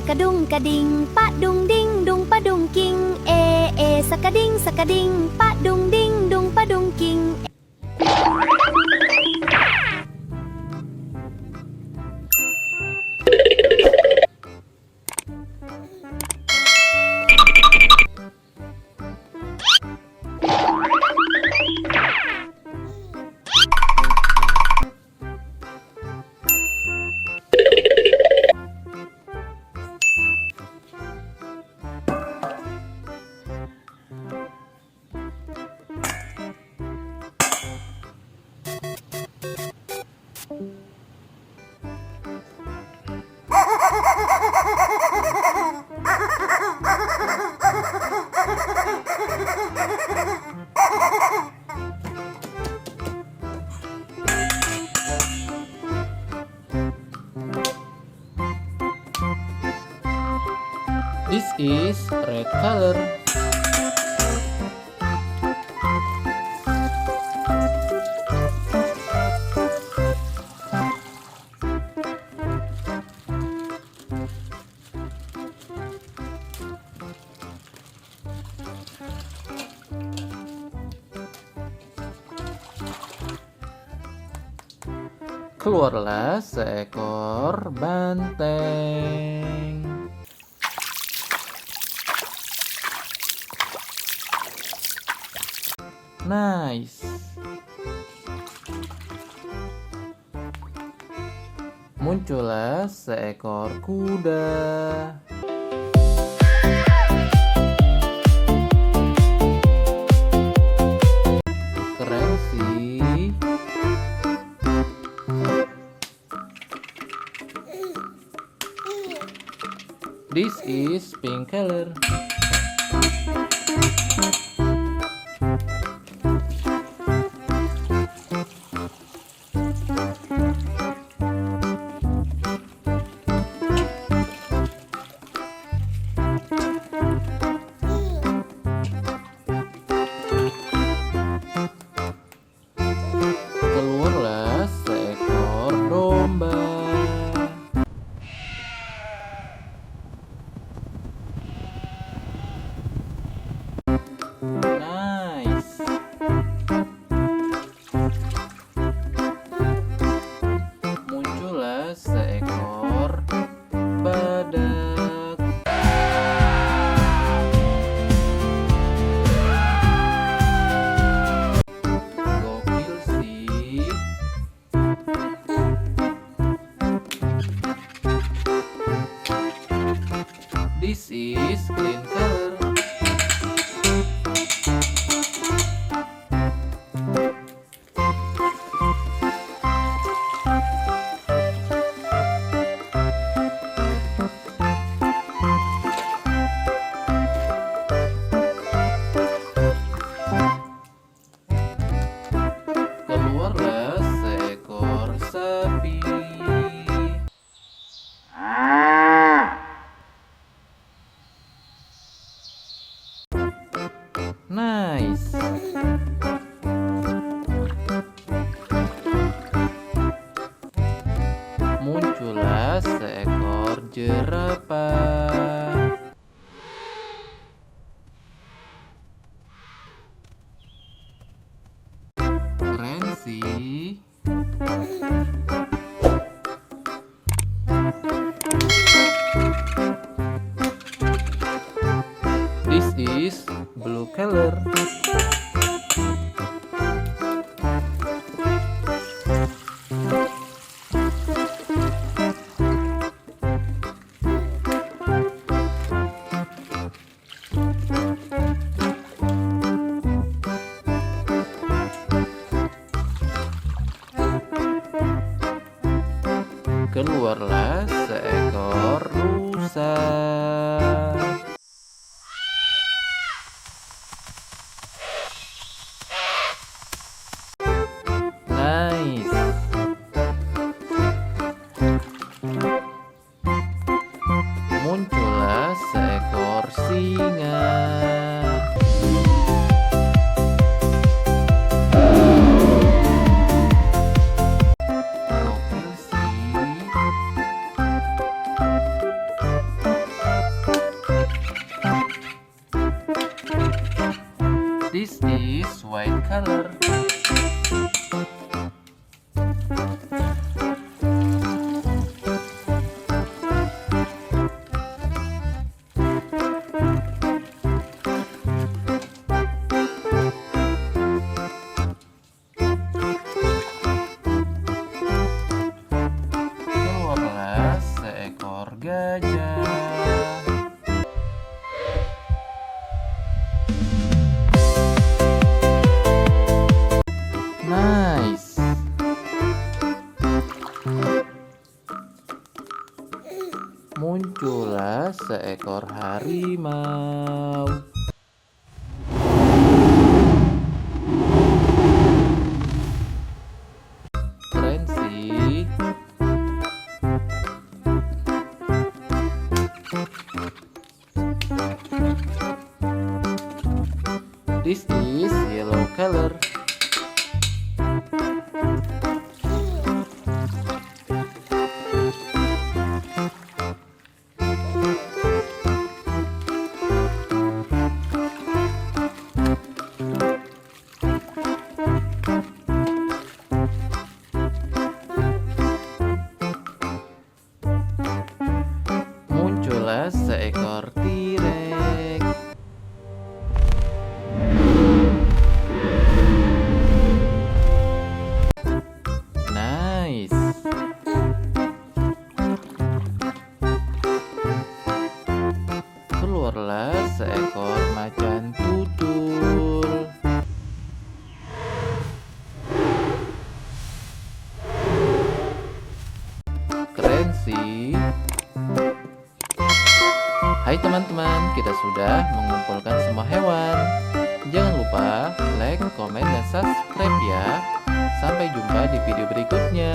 sakadung kading, pak dung ding dung padung king. Sakading pak dung ding dung padung king. This is red color. Keluarlah seekor banteng. Nice. Muncullah seekor kuda. Keren sih. This is pink color. Keluarlah seekor domba. Nice. Muncullah seekor badak. Gokil sih. This is green color. Keluarlah seekor sapi. Nice. Muncullah seekor jerapah. Keren sih. This is blue color. Keluarlah seekor rusa. Nice. Muncullah seekor singa. Gokil sih. seekor gajah. Nice. Muncullah seekor harimau. Keren sih. This is yellow color. Muncullah seekor T-Rex. Nice. Keluarlah seekor macan tutul. Keren sih. Hai teman-teman, kita sudah mengumpulkan semua hewan. Jangan lupa like, komen, dan subscribe ya. Sampai jumpa di video berikutnya.